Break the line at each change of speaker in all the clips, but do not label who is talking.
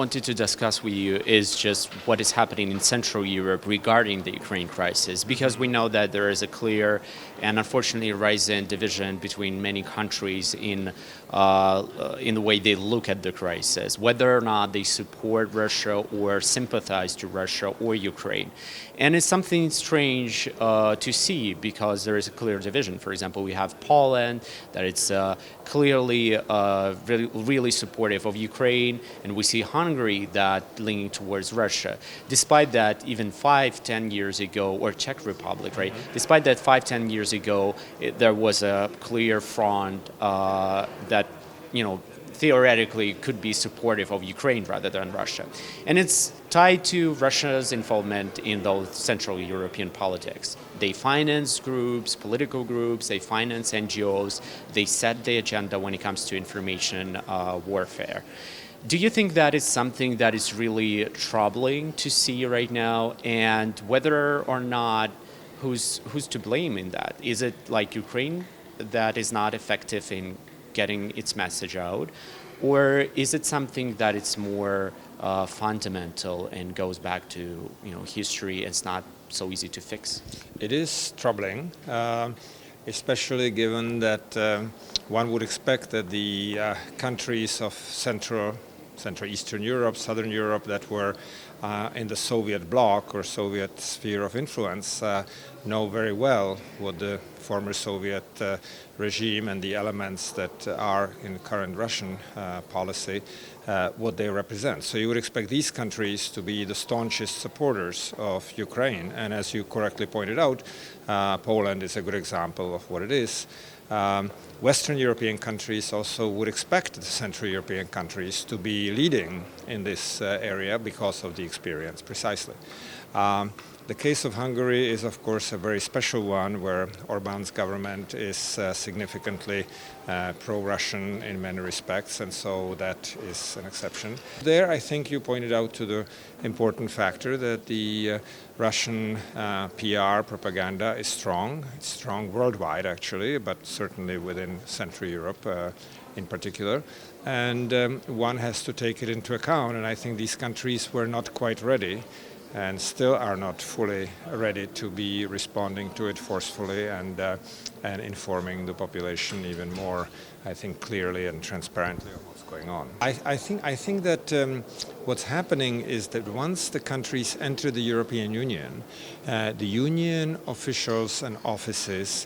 wanted to discuss with you is just what is happening in Central Europe regarding the Ukraine crisis, because we know that there is a clear and unfortunately rising division between many countries in the way they look at the crisis, whether or not they support Russia or sympathize to Russia or Ukraine. And it's something strange to see because there is a clear division. For example, we have Poland that it's clearly really supportive of Ukraine, and we see Hungary that leaning towards Russia. Despite that, even 5-10 years ago, or Czech Republic, right? Despite that 5-10 years ago, there was a clear front that, theoretically could be supportive of Ukraine rather than Russia. And it's tied to Russia's involvement in those Central European politics. They finance groups, political groups, they finance NGOs, they set the agenda when it comes to information warfare. Do you think that is something that is really troubling to see right now? And whether or not, who's to blame in that? Is it like Ukraine that is not effective in getting its message out? Or is it something that it's more fundamental and goes back to history and it's not so easy to fix?
It is troubling, especially given that one would expect that the countries of Central Eastern Europe, Southern Europe that were in the Soviet bloc or Soviet sphere of influence know very well what the former Soviet regime and the elements that are in current Russian policy, what they represent. So you would expect these countries to be the staunchest supporters of Ukraine. And as you correctly pointed out, Poland is a good example of what it is. Western European countries also would expect the Central European countries to be leading in this area because of the experience, precisely. The case of Hungary is, of course, a very special one where Orbán's government is significantly pro-Russian in many respects, and so that is an exception. There, I think you pointed out to the important factor that the Russian PR propaganda is strong. It's strong worldwide, actually, but certainly within Central Europe in particular. And one has to take it into account, and I think these countries were not quite ready and still are not fully ready to be responding to it forcefully and informing the population even more, I think, clearly and transparently of what's going on. I think that what's happening is that once the countries enter the European Union, the Union officials and offices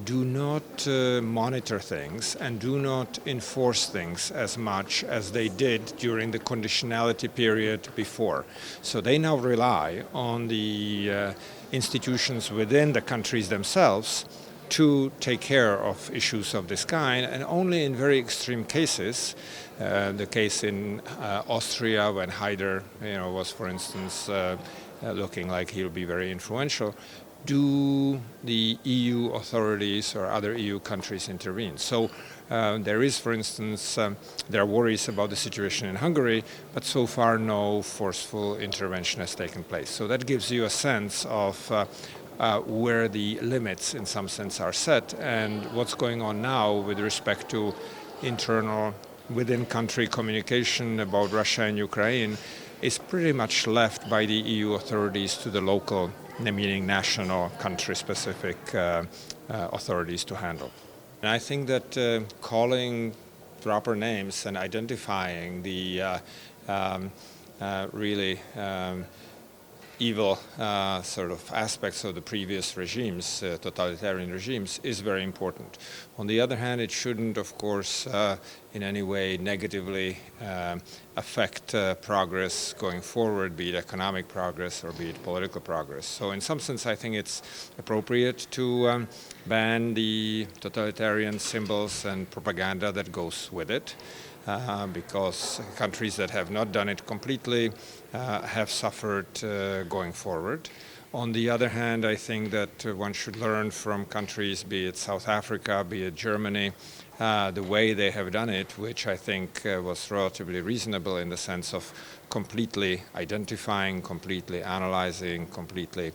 do not monitor things and do not enforce things as much as they did during the conditionality period before. So they now rely on the institutions within the countries themselves to take care of issues of this kind, and only in very extreme cases, the case in Austria when Haider was, for instance, looking like he'll be very influential, do the EU authorities or other EU countries intervene. So there is, for instance, there are worries about the situation in Hungary, but so far no forceful intervention has taken place. So that gives you a sense of where the limits, in some sense, are set, and what's going on now with respect to internal, within-country communication about Russia and Ukraine is pretty much left by the EU authorities to the local, meaning national, country-specific authorities to handle. And I think that calling proper names and identifying the really evil sort of aspects of the previous regimes, totalitarian regimes, is very important. On the other hand, it shouldn't, of course, in any way negatively affect progress going forward, be it economic progress or be it political progress. So in some sense, I think it's appropriate to ban the totalitarian symbols and propaganda that goes with it. Because countries that have not done it completely have suffered going forward. On the other hand, I think that one should learn from countries, be it South Africa, be it Germany, the way they have done it, which I think was relatively reasonable in the sense of completely identifying, completely analyzing, completely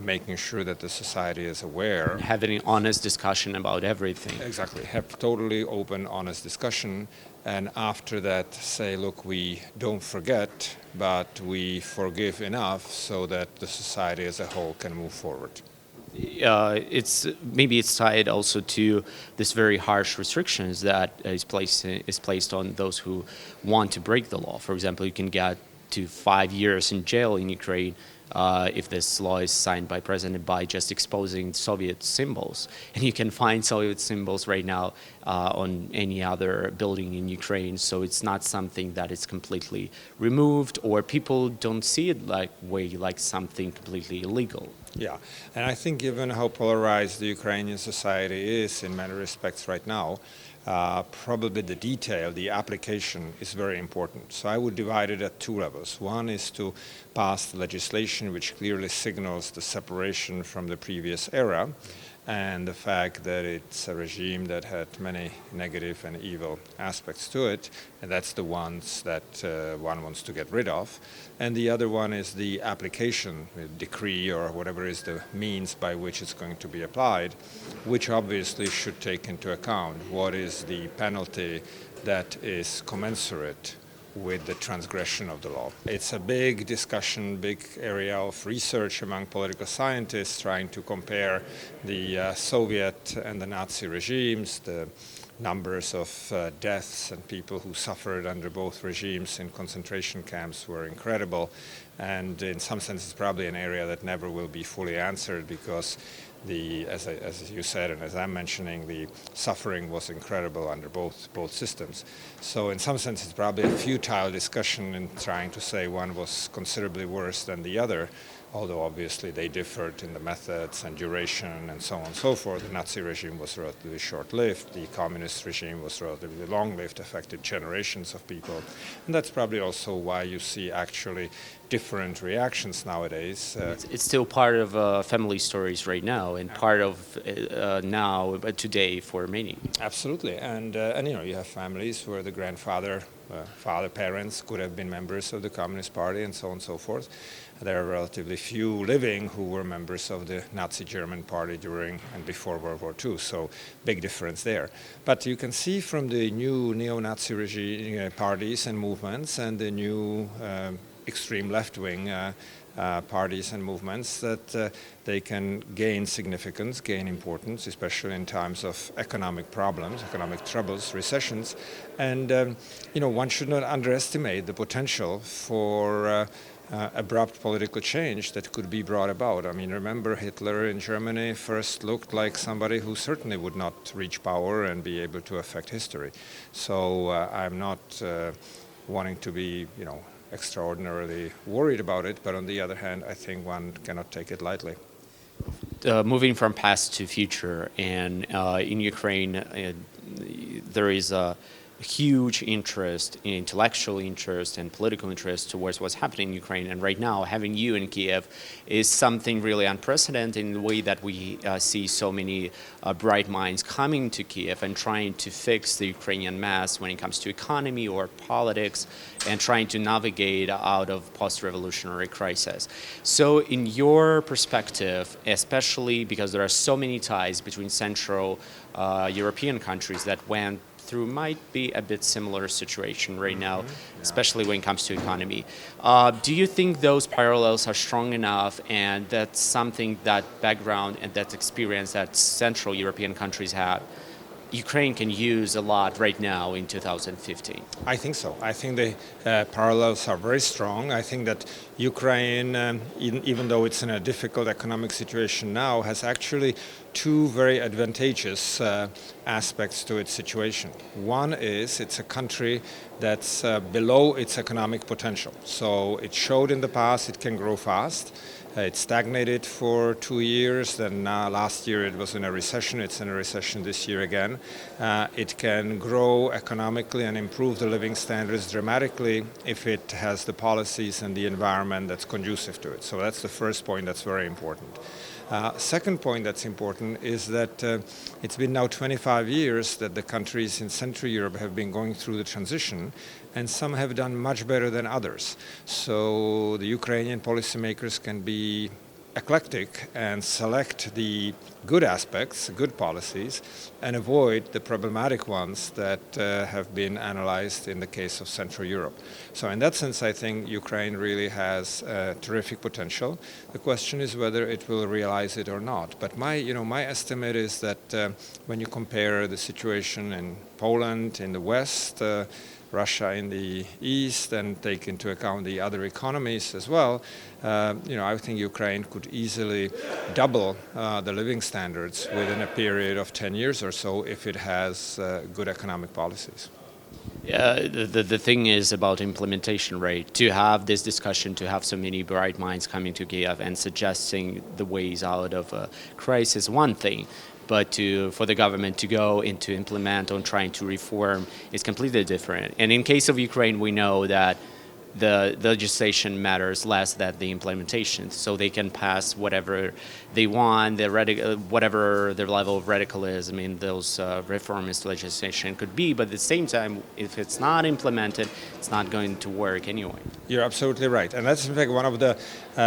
making sure that the society is aware.
Having an honest discussion about everything.
Exactly. Have totally open, honest discussion. And after that, say, look, we don't forget, but we forgive enough so that the society as a whole can move forward.
It's tied also to this very harsh restrictions that is placed on those who want to break the law. For example, you can get to 5 years in jail in Ukraine if this law is signed by President by just exposing Soviet symbols. And you can find Soviet symbols right now on any other building in Ukraine. So it's not something that is completely removed, or people don't see it like something completely illegal.
Yeah, and I think given how polarized the Ukrainian society is in many respects right now, probably the detail, the application is very important. So I would divide it at two levels. One is to pass legislation which clearly signals the separation from the previous era and the fact that it's a regime that had many negative and evil aspects to it, and that's the ones that one wants to get rid of. And the other one is the application, the decree or whatever is the means by which it's going to be applied, which obviously should take into account what is the penalty that is commensurate with the transgression of the law. It's a big discussion, big area of research among political scientists trying to compare the Soviet and the Nazi regimes, the numbers of deaths and people who suffered under both regimes in concentration camps were incredible. And in some sense, it's probably an area that never will be fully answered because as you said, and as I'm mentioning, the suffering was incredible under both systems. So in some sense, it's probably a futile discussion in trying to say one was considerably worse than the other, although obviously they differed in the methods and duration and so on and so forth. The Nazi regime was relatively short-lived. The communist regime was relatively long-lived, affected generations of people. And that's probably also why you see actually different reactions nowadays.
It's still part of family stories right now, and part of today for many.
Absolutely, and you have families where the grandfather, parents could have been members of the Communist Party and so on and so forth. There are relatively few living who were members of the Nazi German Party during and before World War II, so big difference there. But you can see from the new neo-Nazi regime parties and movements and the new extreme left-wing parties and movements that they can gain significance, gain importance, especially in times of economic problems, economic troubles, recessions. And, one should not underestimate the potential for abrupt political change that could be brought about. I mean, remember Hitler in Germany first looked like somebody who certainly would not reach power and be able to affect history. So I'm not wanting to be, extraordinarily worried about it, but on the other hand, I think one cannot take it lightly.
Moving from past to future, and in Ukraine, there is a huge interest, intellectual interest and political interest towards what's happening in Ukraine. And right now, having you in Kiev is something really unprecedented in the way that we see so many bright minds coming to Kiev and trying to fix the Ukrainian mess when it comes to economy or politics and trying to navigate out of post-revolutionary crisis. So in your perspective, especially because there are so many ties between Central European countries that went through might be a bit similar situation right now, especially when it comes to economy. Do you think those parallels are strong enough, and that's something, that background and that experience that Central European countries have, Ukraine can use a lot right now in 2015?
I think so. I think the parallels are very strong. I think that Ukraine, even though it's in a difficult economic situation now, has actually two very advantageous aspects to its situation. One is it's a country that's below its economic potential. So it showed in the past it can grow fast. It stagnated for 2 years, then last year it was in a recession, it's in a recession this year again. It can grow economically and improve the living standards dramatically if it has the policies and the environment that's conducive to it. So that's the first point that's very important. Second point that's important is that it's been now 25 years that the countries in Central Europe have been going through the transition, and some have done much better than others. So the Ukrainian policymakers can be eclectic and select the good aspects, good policies, and avoid the problematic ones that have been analyzed in the case of Central Europe. So in that sense, I think Ukraine really has terrific potential. The question is whether it will realize it or not. But my estimate is that when you compare the situation in Poland, in the West, Russia in the east, and take into account the other economies as well, I think Ukraine could easily double the living standards within a period of 10 years or so if it has good economic policies.
The thing is about implementation rate. To have this discussion, to have so many bright minds coming together and suggesting the ways out of a crisis, one thing. But for the government to go and to implement on trying to reform is completely different. And in case of Ukraine, we know that the legislation matters less than the implementation. So they can pass whatever they want, whatever their level of radicalism in those reformist legislation could be. But at the same time, if it's not implemented, it's not going to work anyway.
You're absolutely right. And that's in fact one of the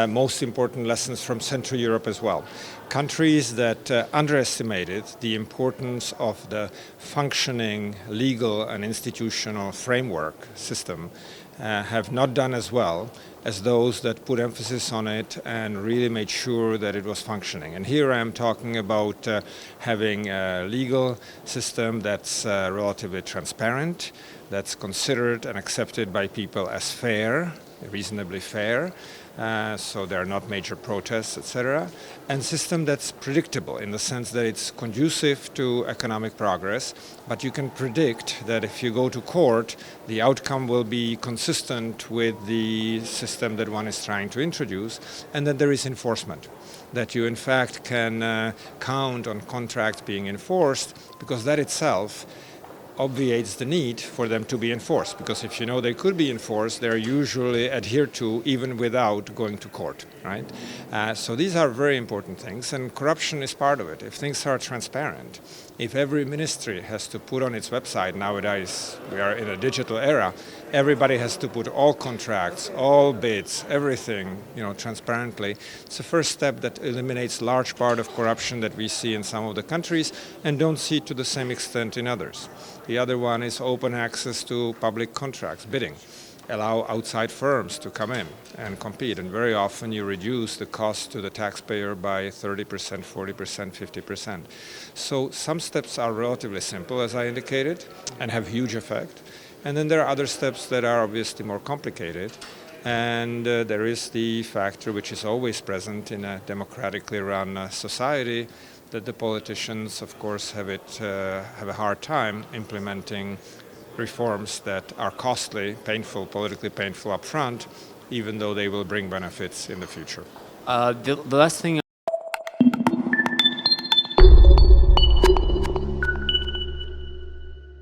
most important lessons from Central Europe as well. Countries that underestimated the importance of the functioning legal and institutional framework system have not done as well as those that put emphasis on it and really made sure that it was functioning. And here I am talking about having a legal system that's relatively transparent, that's considered and accepted by people as fair, reasonably fair, so there are not major protests, etc. And system that's predictable in the sense that it's conducive to economic progress, but you can predict that if you go to court, the outcome will be consistent with the system that one is trying to introduce, and that there is enforcement, that you in fact can count on contracts being enforced, because that itself obviates the need for them to be enforced, because if you know they could be enforced, they're usually adhered to even without going to court, right? So these are very important things, and corruption is part of it. If things are transparent, if every ministry has to put on its website, nowadays we are in a digital era, everybody has to put all contracts, all bids, everything, transparently. It's the first step that eliminates large part of corruption that we see in some of the countries and don't see to the same extent in others. The other one is open access to public contracts, bidding. Allow outside firms to come in and compete, and very often you reduce the cost to the taxpayer by 30%, 40%, 50%. So some steps are relatively simple, as I indicated, and have huge effect. And then there are other steps that are obviously more complicated. And there is the factor which is always present in a democratically run society, that the politicians, of course, have a hard time implementing reforms that are costly, painful, politically painful up front, even though they will bring benefits in the future.
The last thing